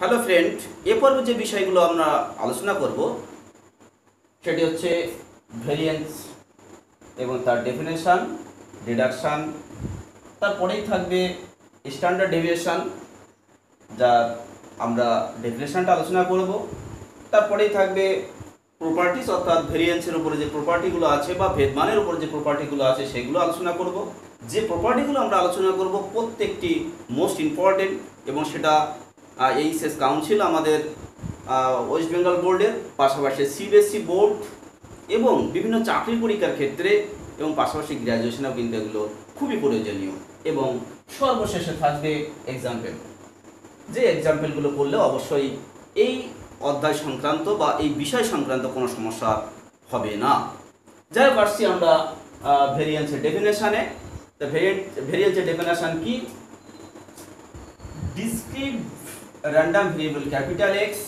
Hello friend, এ পর্বে যে বিষয়গুলো আমরা আলোচনা করব সেটি হচ্ছে ভেরিয়েন্স এবং তার ডেফিনেশন, ডিডাকশান। তারপরেই থাকবে স্ট্যান্ডার্ড ডেভিয়েশন, যার আমরা ডেফিনেশনটা আলোচনা করব। তারপরেই থাকবে প্রপার্টিস, অর্থাৎ ভেরিয়েন্সের উপরে যে প্রপার্টিগুলো আছে বা ভেদমানের উপরে যে প্রপার্টিগুলো আছে সেগুলো আলোচনা করব। যে প্রপার্টিগুলো আমরা আলোচনা করব প্রত্যেকটি মোস্ট ইম্পর্টেন্ট, এবং সেটা এইচএস কাউন্সিল আমাদের ওয়েস্ট বেঙ্গল বোর্ডের পাশাপাশি সিবিএসসি বোর্ড এবং বিভিন্ন চাকরির পরীক্ষার ক্ষেত্রে এবং পাশাপাশি গ্র্যাজুয়েশনেও কিন্তু এগুলো খুবই প্রয়োজনীয়। এবং সর্বশেষে থাকবে এক্সাম্পল, যে এক্সাম্পলগুলো করলে অবশ্যই এই অধ্যায় সংক্রান্ত বা এই বিষয় সংক্রান্ত কোনো সমস্যা হবে না। যাই হোক, আসছি আমরা ভেরিয়েন্সের ডেফিনেশানে। তো ভেরিয়েন্সের ডেফিনেশান কি? Discrete random variable capital x.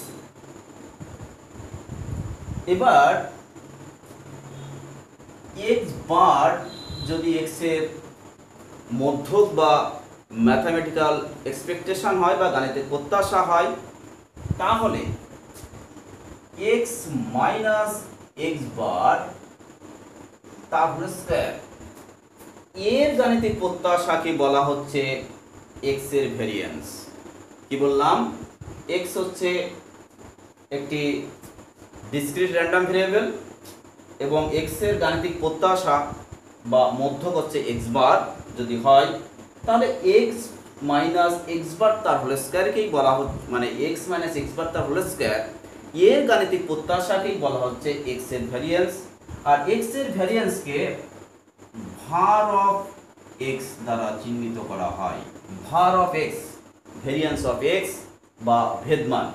এবার এক্স বার যদি এক্স এর মধ্যক বা ম্যাথামেটিক্যাল এক্সপেকটেশন হয় বা গাণিতিক প্রত্যাশা হয়, তাহলে এক্স মাইনাস এক্স বার তার হোল স্কয়ার এর গাণিতিক প্রত্যাশাকে বলা হচ্ছে এক্স এর ভেরিয়েন্স। কি বললাম? এক্স হচ্ছে একটি ডিসক্রিট র্যান্ডম ভেরিয়েবল এবং এক্স এর গাণিতিক প্রত্যাশা বা মধ্যক হচ্ছে এক্স বার যদি হয়, তাহলে এক্স মাইনাস এক্স বার তার হোল স্কয়ারকেই বলা হচ্ছে, মানে এক্স মাইনাস এক্স বার তার হোল স্কয়ার এর গাণিতিক প্রত্যাশাকেই বলা হচ্ছে এক্স এর ভেরিয়েন্স। আর এক্স এর ভেরিয়েন্সকে ভার অফ এক্স দ্বারা চিহ্নিত করা হয়। Var of X, variance of X বা ভেদমান।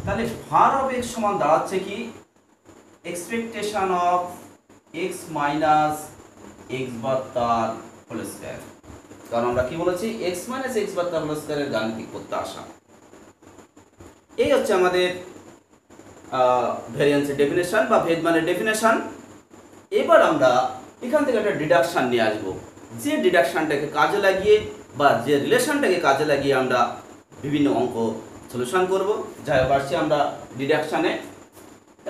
তাহলে ভার অফ এক্স সমান দাঁড়াচ্ছে কি? Expectation of X minus X bar তার হোল স্কয়ার। কারণ আমরা কি বলেছি? এক্স মাইনাস এক্স বার তার হোল স্কয়ারের গাণিতিক প্রত্যাশা। এই হচ্ছে আমাদের ভেরিয়েন্সের ডেফিনেশন বা ভেদমানের ডেফিনেশন। এবার আমরা এখান থেকে একটা ডিডাকশান নিয়ে আসবো, যে ডিডাকশানটাকে কাজে লাগিয়ে বা যে রিলেশনটাকে কাজে লাগিয়ে আমরা বিভিন্ন অঙ্ক সলিউশন করব। যাই হোক, আসছি আমরা ডিডাকশানে।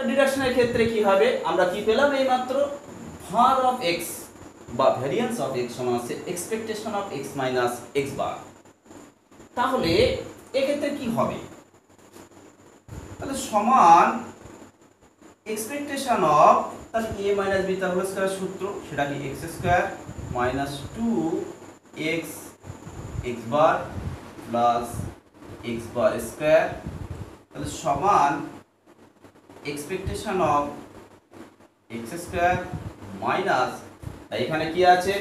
ডিডাকশনের ক্ষেত্রে কি হবে? আমরা কি পেলাম? এইমাত্র ভার অফ এক্স বা ভেরিয়েন্স অফ এক্স সমান আছে expectation of X minus X bar. তাহলে এক্ষেত্রে কি হবে? তাহলে সমান এক্সপেকটেশন অফ, তাহলে এ মাইনাস বি তার হোল স্কয়ার সূত্র, সেটা কি X square minus 2x X bar plus X bar square, তাহলে সমান expectation of X square minus, এখানে কি আছে?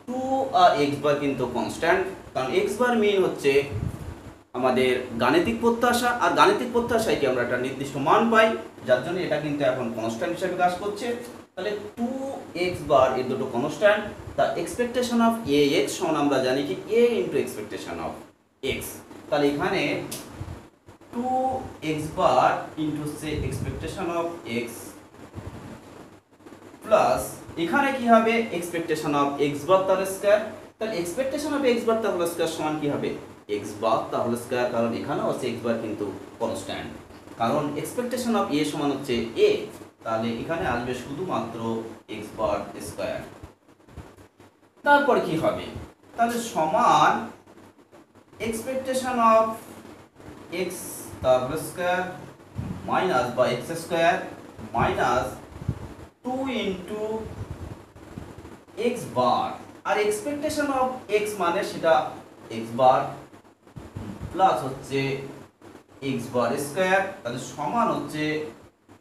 2 আর এক্স বার কিন্তু কনস্ট্যান্ট, কারণ এক্স বার মিন হচ্ছে আমাদের গাণিতিক প্রত্যাশা, আর গাণিতিক প্রত্যাশায় কি আমরা একটা নির্দিষ্ট মান পাই, যার জন্য এটা কিন্তু এখন কনস্ট্যান্ট হিসেবে কাজ করছে। তাহলে 2x বার এর দুটো কনস্ট্যান্ট, তা এক্সপেকটেশন অফ ax সমান আমরা জানি কি a into expectation of x। তাহলে এখানে 2x bar into say expectation of x plus এখানে কি হবে? এক্সপেকটেশন অফ x বার তার স্কয়ার। তাহলে এক্সপেকটেশন অফ x বার তার হোল স্কয়ার সমান কি হবে? x বার তার হোল স্কয়ার, কারণ এখানেও আছে x বার কিন্তু কনস্ট্যান্ট, কারণ এক্সপেকটেশন অফ a সমান হচ্ছে a, তাহলে এখানে আসবে শুধুমাত্র x বার স্কয়ার। তারপর কি হবে? তাহলে সমান এক্সপেকটেশন অফ x তার হোল স্কয়ার মাইনাস বা x square minus 2 into x bar, আর এক্সপেকটেশন অফ x মানে সেটা x বার প্লাস হচ্ছে x বার স্কয়ার, তাহলে সমান হচ্ছে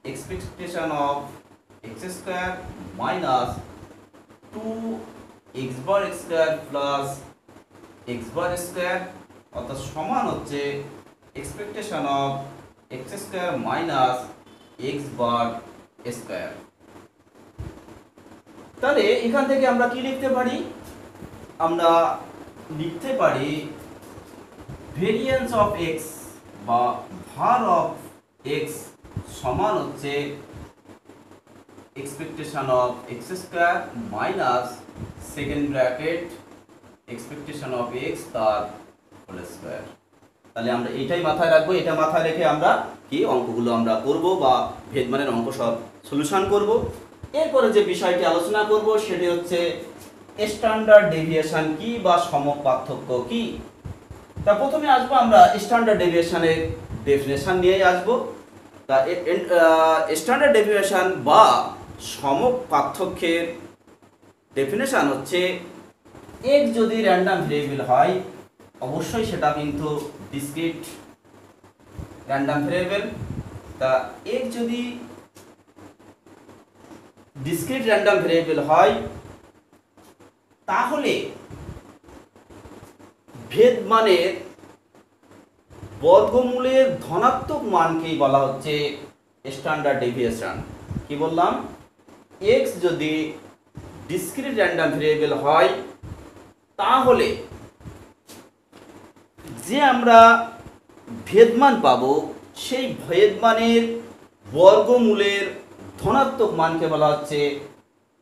expectation of x square minus 2x bar square plus x bar square, অর্থাৎ সমান হচ্ছে expectation of x square minus x bar square. তাহলে এখান থেকে আমরা কি লিখতে পারি? আমরা লিখতে পারি ভেরিয়েন্স অফ এক্স বা ভার অফ এক্স সমান হচ্ছে expectation of X square minus second bracket expectation of x তার হোল স্কয়ার। তাহলে আমরা এইটাই মাথায় রাখবো, এটা মাথায় রেখে আমরা কি অঙ্কগুলো আমরা করব বা ভেদমানের অঙ্ক সব সলিউশন করব। এরপরে যে বিষয়টি আলোচনা করব সেটি হচ্ছে স্ট্যান্ডার্ড ডেভিয়েশন কি বা সমক পার্থক্য কি। তা প্রথমে আসবো আমরা স্ট্যান্ডার্ড ডেভিয়েশনের ডেফিনেশন নিয়ে আসবো। তা স্ট্যান্ডার্ড ডেভিয়েশন বা সমক পার্থক্যের ডেফিনেশন হচ্ছে এক যদি র্যান্ডম ভেরিয়েবল হয়, অবশ্যই সেটা কিন্তু ডিসক্রিট র্যান্ডম ভেরিয়েবল। তা এক যদি ডিসক্রিট র্যান্ডম ভেরিয়েবল হয় তাহলে ভেদ মানের বর্গমূলের ধনাত্মক মানকেই বলা হচ্ছে স্ট্যান্ডার্ড ডেভিয়েশন। কি বললাম? x যদি ডিসক্রিট র্যান্ডম ভেরিয়েবল হয় তাহলে যে আমরা ভেদমান পাবো সেই ভেদমানের বর্গমূলের ধনাত্মক মানকে বলা হচ্ছে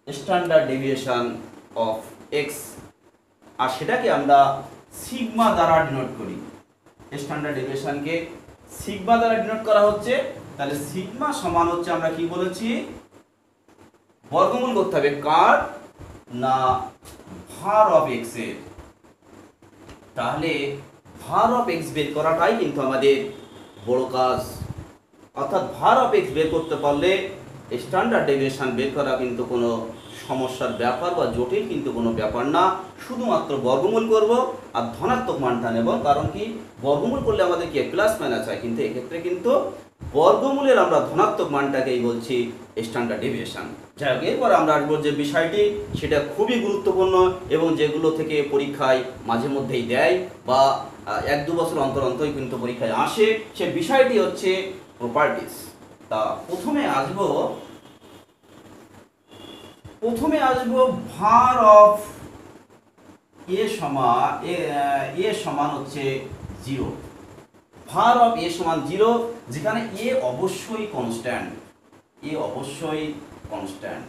স্ট্যান্ডার্ড ডেভিয়েশন অফ x, আর সেটাকে আমরা সিগমা দ্বারা ডিনোট করি। স্ট্যান্ডার্ড ডেভিয়েশনকে সিগমা দ্বারা ডিনোট করা হচ্ছে। তাহলে সিগমা সমান হচ্ছে, আমরা কি বলেছি, বর্গমূল করতে হবে কার না var অফ x এর। তাহলে var অফ x বের করাটাই কিন্তু আমাদের বড় কাজ, অর্থাৎ var অফ x বের করতে পারলে স্ট্যান্ডার্ড ডেভিয়েশন বের করা কিন্তু কোনো সমস্যার ব্যাপার বা জটিল কিন্তু কোনো ব্যাপার না। শুধুমাত্র বর্গমূল করব আর ধনাত্মক মানটা নেব, কারণ কি বর্গমূল করলে আমাদের কি প্লাস মাইনাস হয়, কিন্তু এক্ষেত্রে কিন্তু বর্গমূলের আমরা ধনাত্মক মানটাকেই বলছি স্ট্যান্ডার্ড ডেভিয়েশন। যাই হোক, এরপর আমরা আসবো যে বিষয়টি সেটা খুবই গুরুত্বপূর্ণ এবং যেগুলো থেকে পরীক্ষায় মাঝে মধ্যেই দেয় বা 1-2 বছর অন্তর অন্তরই কিন্তু পরীক্ষায় আসে, সে বিষয়টি হচ্ছে প্রপার্টিস। তা প্রথমে আসবো var অফ a সমান হচ্ছে 0। var অফ a সমান 0, যেখানে a অবশ্যই কনস্ট্যান্ট,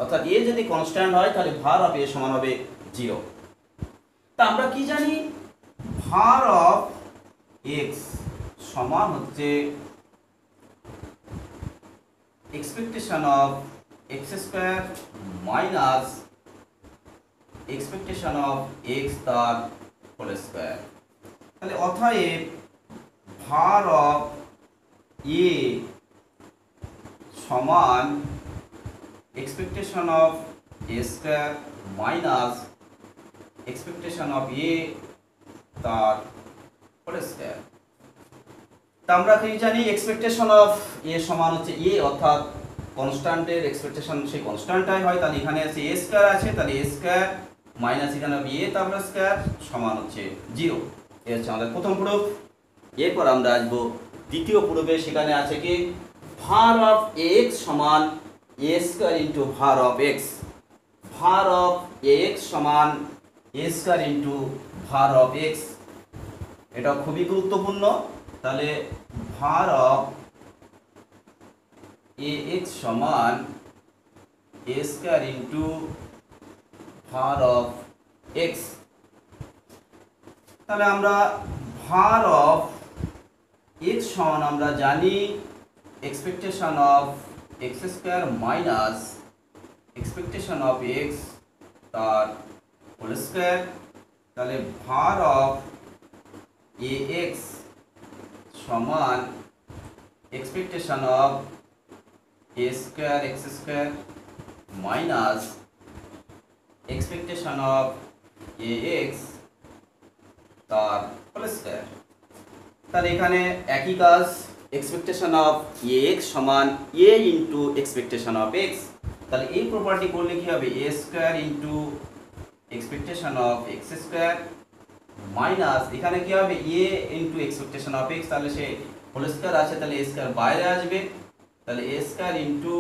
অর্থাৎ a যদি কনস্ট্যান্ট হয় তাহলে var অফ a সমান হবে 0। তা আমরা কি জানি, var অফ x সমান হচ্ছে expectation of x square minus expectation of x তার হোল স্কয়ার। তাহলে অতএব var অফ a সমান expectation of a square minus expectation of a তার হোল স্কয়ার। তা আমরা কি জানি, এক্সপেকটেশন অফ a সমান হচ্ছে a, অর্থাৎ কনস্ট্যান্টের এক্সপেকটেশন সেই কনস্ট্যান্টটাই হয়। তাহলে এখানে আছে a স্কয়ার আছে, তাহলে a স্কয়ার মাইনাস এখানে হবে a তার স্কয়ার সমান হচ্ছে 0। এই হচ্ছে আমাদের প্রথম প্রুফ। এরপর আমরা আসবো দ্বিতীয় প্রুফে, সেখানে আছে কি var অফ x সমান a square into var of x। var of x সমান a square into var of x, এটা খুবই গুরুত্বপূর্ণ। তাহলে var অফ ax সমান a square into var of x। তাহলে আমরা var অফ x সমান আমরা জানি expectation of x square minus expectation of x তার হোল স্কয়ার। তাহলে var অফ ax সমান expectation of a square x square minus expectation of ax তার whole square. তাহলে এখানে একই কাজ, এক্সপেকটেশন অফ ax সমান a into expectation of x। তাহলে এই প্রপার্টি করলে কি হবে, a square into expectation of x square minus এখানে কি হবে a into expectation of x, তাহলে সে হোল স্কয়ার আছে, তাহলে a স্কয়ার বাইরে আসবে। তাহলে a square into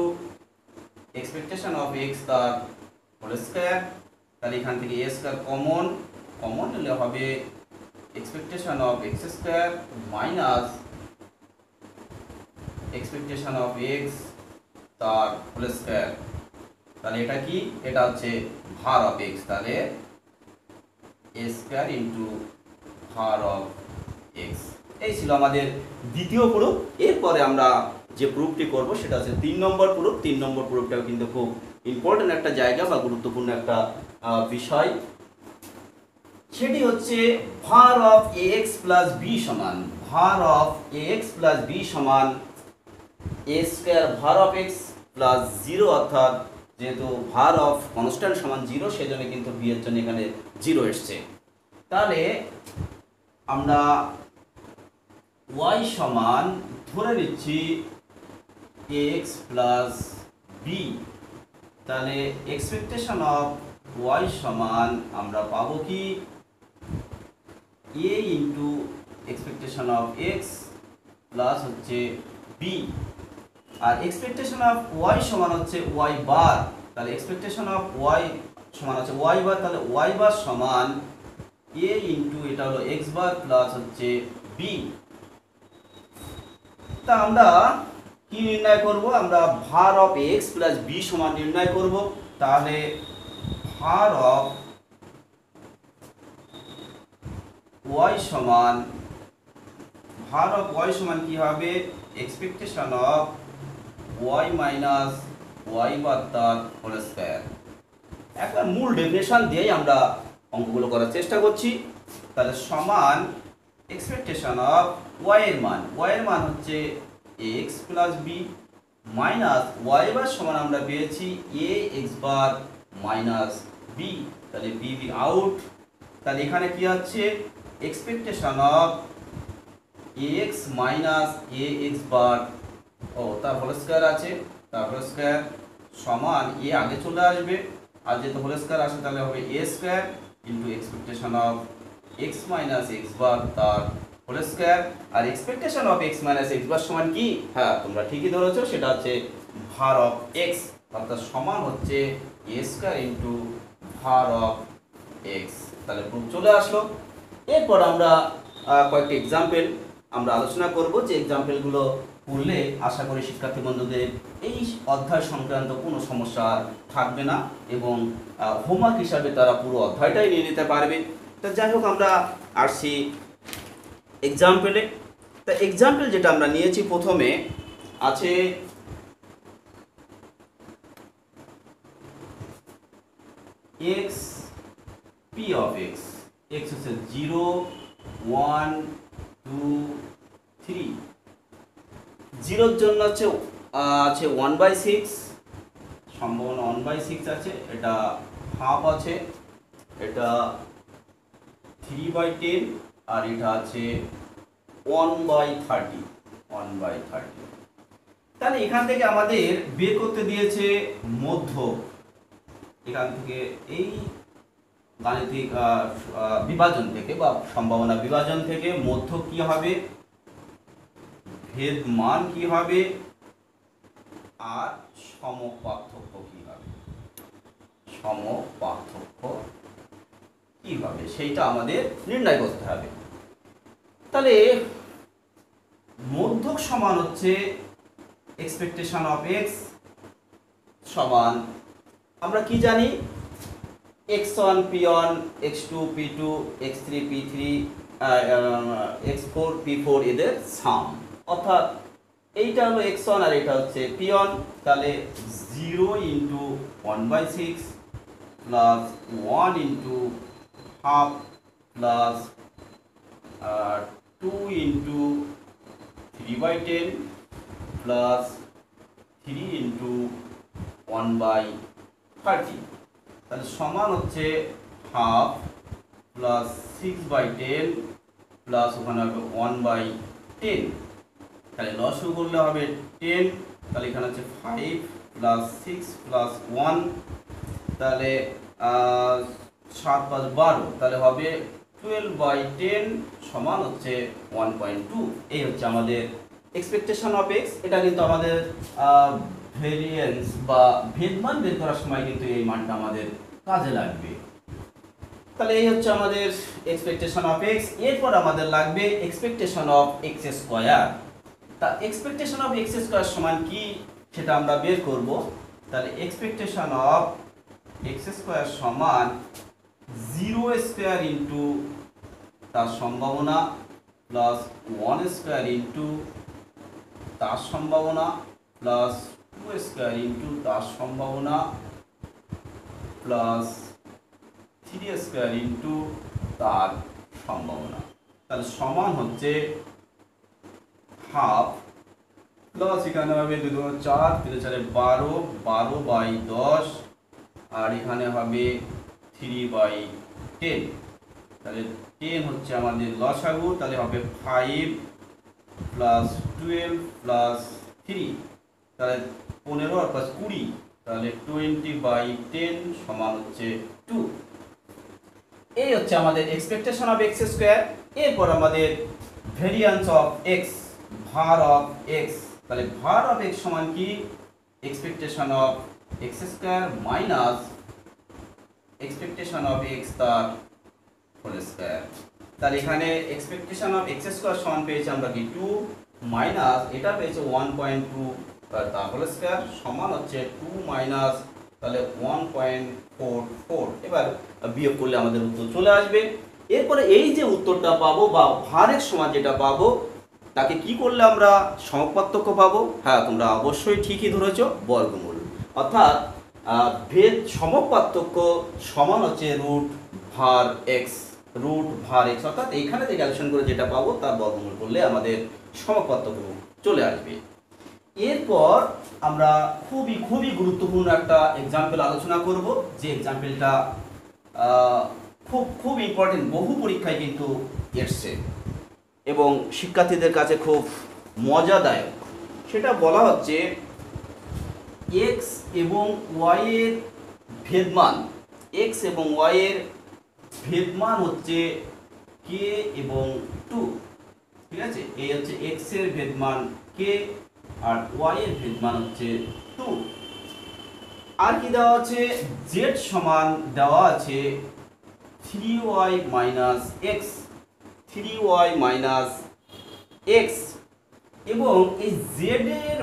expectation of x তার হোল স্কয়ার। তাহলে এখান থেকে a স্কয়ার কমন নিলে হবে expectation of x square minus expectation of x তার হোল স্কয়ার। তাহলে এটা কি, এটা হচ্ছে var অফ x। তাহলে a square into var of x. এই ছিল আমাদের দ্বিতীয় প্রুফ। এরপরে আমরা যে প্রুফটি করব সেটা হচ্ছে 3 নম্বর প্রুফ। 3 নম্বর প্রুফটাও কিন্তু খুব ইম্পর্টেন্ট একটা জায়গা বা গুরুত্বপূর্ণ একটা বিষয়। সেটি হচ্ছে var of ax plus b সমান var of ax plus b সমান a square var of x plus 0, অর্থাৎ যেহেতু var of কনস্ট্যান্ট সমান 0 সেজন্য কিন্তু b এর জন্য এখানে 0 এসছে। তাহলে আমরা y সমান ধরে নিচ্ছি ax plus b। তাহলে এক্সপেকটেশন অফ y সমান আমরা পাবো কি a into expectation of x plus হচ্ছে b, আর এক্সপেকটেশন অফ y সমান হচ্ছে y বার। তাহলে এক্সপেকটেশন অফ y সমান হচ্ছে y বার, তাহলে y বার সমান a ইন্টু এটা হলো x বার প্লাস হচ্ছে b। তা আমরা কি নির্ণয় করব? আমরা var of x plus b সমান নির্ণয় করব। তাহলে var of y সমান কি হবে? Expectation of y minus y বার তার হোল স্কয়ার। একটা মূল ডেফিনেশন দিয়েই আমরা অঙ্কগুলো করার চেষ্টা করছি। তাহলে সমান এক্সপেকটেশন অফ y এর মান হচ্ছে x plus b minus y বার সমান আমরা পেয়েছি a x bar minus b। তাহলে b আউট। তাহলে এখানে কি আছে? Expectation of ax minus a x bar তার হোল স্কয়ার আছে, তার হোল স্কয়ার সমান a আগে চলে আসবে, আর যেহেতু হোল স্কয়ার আসে তাহলে হবে a square into expectation of x minus x bar তার হোল স্কয়ার। আর expectation of x minus x bar সমান কি? হ্যাঁ, তোমরা ঠিকই ধরেছো, সেটা হচ্ছে var অফ x, অর্থাৎ সমান হচ্ছে a square into var of x। তাহলে প্রুফ চলে আসলো। এরপর আমরা কয়েকটি এক্সাম্পল আমরা আলোচনা করব, যে এক্সাম্পলগুলো পড়লে আশা করি শিক্ষার্থী বন্ধুদের এই অধ্যায় সংক্রান্ত কোনো সমস্যা থাকবে না এবং হোমওয়ার্ক হিসাবে তারা পুরো অধ্যায়টাই নিয়ে নিতে পারবে। তো যাই হোক, আমরা আসছি এক্সাম্পলে। তা এক্সাম্পল যেটা আমরা নিয়েছি প্রথমে আছে x p of x। x হচ্ছে 0 1 2 3। 0 এর জন্য আছে 1/6, সম্ভাবনা 1/6 আছে, এটা হাফ আছে, এটা 3/10, আর এটা আছে 1/30। তাহলে এখান থেকে আমাদের বের করতে দিয়েছে মধ্যক। এখান থেকে এই গাণিতিক বিভাজন থেকে বা সম্ভাবনা বিভাজন থেকে মধ্যক কি হবে, ভেদ মান কি হবে, আর সমপার্থক্য কি হবে, সেইটা আমাদের নির্ণয় করতে হবে। তাহলে মধ্যক সমান হচ্ছে এক্সপেকটেশন অফ x সমান আমরা কি জানি, x1 p1 x2 p2 x3 p3 x4 p4 এদের সাম, অর্থাৎ এইটা হলো x1 আর এটা হচ্ছে p1। তাহলে 0 into 1/6 plus 1 into half plus 2 into 3/10 plus 3 into 1/30। তাহলে সমান হচ্ছে হাফ প্লাস 6/10 প্লাস ওখানে হবে 1/10। তাহলে লসগু করলে হবে 10। তাহলে এখানে হচ্ছে 5 প্লাস 6 প্লাস 1, তাহলে 7 5 12, তাহলে হবে 12/10 সমান হচ্ছে 1.2। এই হচ্ছে আমাদের এক্সপেকটেশন অফ x। এটা কিন্তু আমাদের ভেরিয়েন্স বা ভেদমান বের করার সময় কিন্তু এই মানটা আমাদের কাজে লাগবে। তাহলে এই হচ্ছে আমাদের এক্সপেকটেশন অফ x। এরপর আমাদের লাগবে এক্সপেকটেশন অফ x স্কয়ার। তা এক্সপেকটেশন অফ x স্কয়ার সমান কি সেটা আমরা বের করব। তাহলে এক্সপেকটেশন অফ x স্কয়ার সমান 0 স্কয়ার ইনটু তার সম্ভাবনা প্লাস 1 স্কোয়ার ইন্টু তার সম্ভাবনা প্লাস 2 স্কোয়ার ইন্টু তার সম্ভাবনা প্লাস 3 স্কোয়ার ইন্টু তার সম্ভাবনা, তাহলে সমান হচ্ছে হাফ প্লাস এখানে হবে 2 2 4 3 4 12, 12/10 আর এখানে হবে 3/10, তাহলে 10 হচ্ছে আমাদের লসাগু, তাহলে হবে 5 প্লাস 12 প্লাস 3, তাহলে 15 আর প্লাস 20, তাহলে 20/10 সমান হচ্ছে 2। এই হচ্ছে আমাদের এক্সপেকটেশন অফ এক্স স্কোয়ার। এরপর আমাদের variance of x, var of x, তাহলে var অফ এক্স সমান কি expectation of x square minus expectation of x তার হোল স্কোয়ার। তাহলে এখানে এক্সপেকটেশন অফ এক্স স্কোয়ার সমান পেয়েছি আমরা কি 2 মাইনাস এটা পেয়েছে 1.2 তার হোল স্কোয়ার সমান হচ্ছে 2 মাইনাস তাহলে 1.44। এবার বিয়োগ করলে আমাদের উত্তর চলে আসবে। এরপরে এই যে উত্তরটা পাবো বা ভারের সমান যেটা পাবো তাকে কি করলে আমরা সমপার্থক্য পাবো? হ্যাঁ, তোমরা অবশ্যই ঠিকই ধরেছো, বর্গমূল। অর্থাৎ ভেদ সমপার্থক্য সমান হচ্ছে রুট ভার এক্স, অর্থাৎ এইখানে যে ক্যালকুলেশন করে যেটা পাবো তার বর্গমূল করলে আমাদের সমপার্থক্য চলে আসবে। এরপর আমরা খুবই গুরুত্বপূর্ণ একটা এক্সাম্পল আলোচনা করব, যে এক্সাম্পলটা খুব ইম্পর্টেন্ট, বহু পরীক্ষায় কিন্তু এসছে এবং শিক্ষার্থীদের কাছে খুব মজাদায়ক। সেটা বলা হচ্ছে এক্স এবং ওয়াই এর ভেদমান, এক্স এবং ওয়াই এর ভেদমান হচ্ছে কে এবং 2, ঠিক আছে? এই হচ্ছে এক্স এর ভেদমান কে আর ওয়াই এর ভেদমান হচ্ছে 2। আর কি দেওয়া আছে? জেড সমান দেওয়া আছে 3y minus x, 3y minus x, এবং এই জেড এর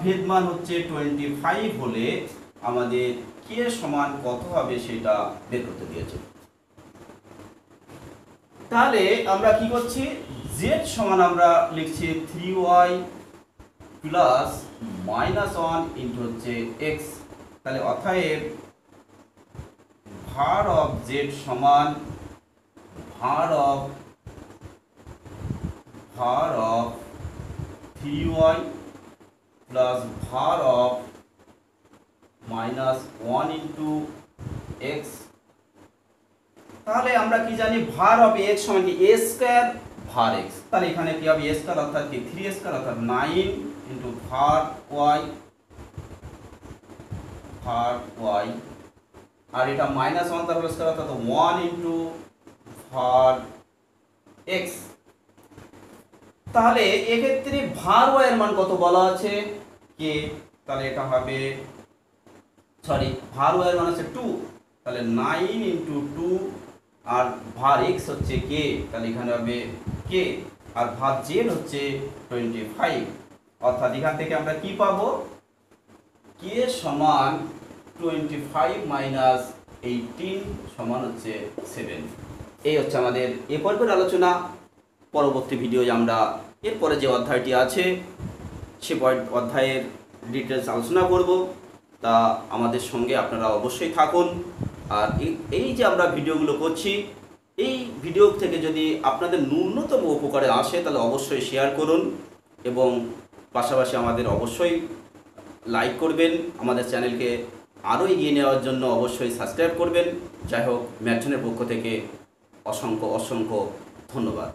ভেদমান হচ্ছে 25 হলে আমাদের কে সমান কত হবে সেটা বের করতে দিয়েছে। তাহলে আমরা কি করছি? জেড সমান আমরা লিখছি 3y প্লাস -1 ইন্টু হচ্ছে এক্স, তাহলে অতএব var অফ জেড সমান var of 3y plus var of -1 into x. তাহলে আমরা কি জানি? var অফ এক্স সমান কি a স্কয়ার var x, তাহলে এখানে কি হবে a স্কয়ার অর্থাৎ কি 3 স্কয়ার অর্থাৎ 9 ইন্টু var y, আর এটা -1 তার হোল স্কয়ার অর্থাৎ 1 ইন্টু var x। তাহলে এক্ষেত্রে var y এর মান কত বলা আছে? কে, তাহলে এটা হবে var y এর মান হচ্ছে 2, তাহলে 9 ইন্টু 2 আর var x হচ্ছে কে, তাহলে এখানে হবে কে, আর var z হচ্ছে 25, অর্থাৎ এখান থেকে আমরা কি পাবো? কে সমান 25 মাইনাস 18 সমান হচ্ছে 7। এই হচ্ছে আমাদের এ পর্বের আলোচনা। পরবর্তী ভিডিওয় আমরা এরপরে যে অধ্যায়টি আছে সে অধ্যায়ের ডিটেলস আলোচনা করব, তা আমাদের সঙ্গে আপনারা অবশ্যই থাকুন। আর এই যে আমরা ভিডিওগুলো করছি, এই ভিডিও থেকে যদি আপনাদের ন্যূনতম উপকারে আসে তাহলে অবশ্যই শেয়ার করুন এবং পাশাপাশি আমাদের অবশ্যই লাইক করবেন। আমাদের চ্যানেলকে আরও এগিয়ে নেওয়ার জন্য অবশ্যই সাবস্ক্রাইব করবেন। যাই হোক, ম্যাথজনের পক্ষ থেকে অসংখ্য ধন্যবাদ।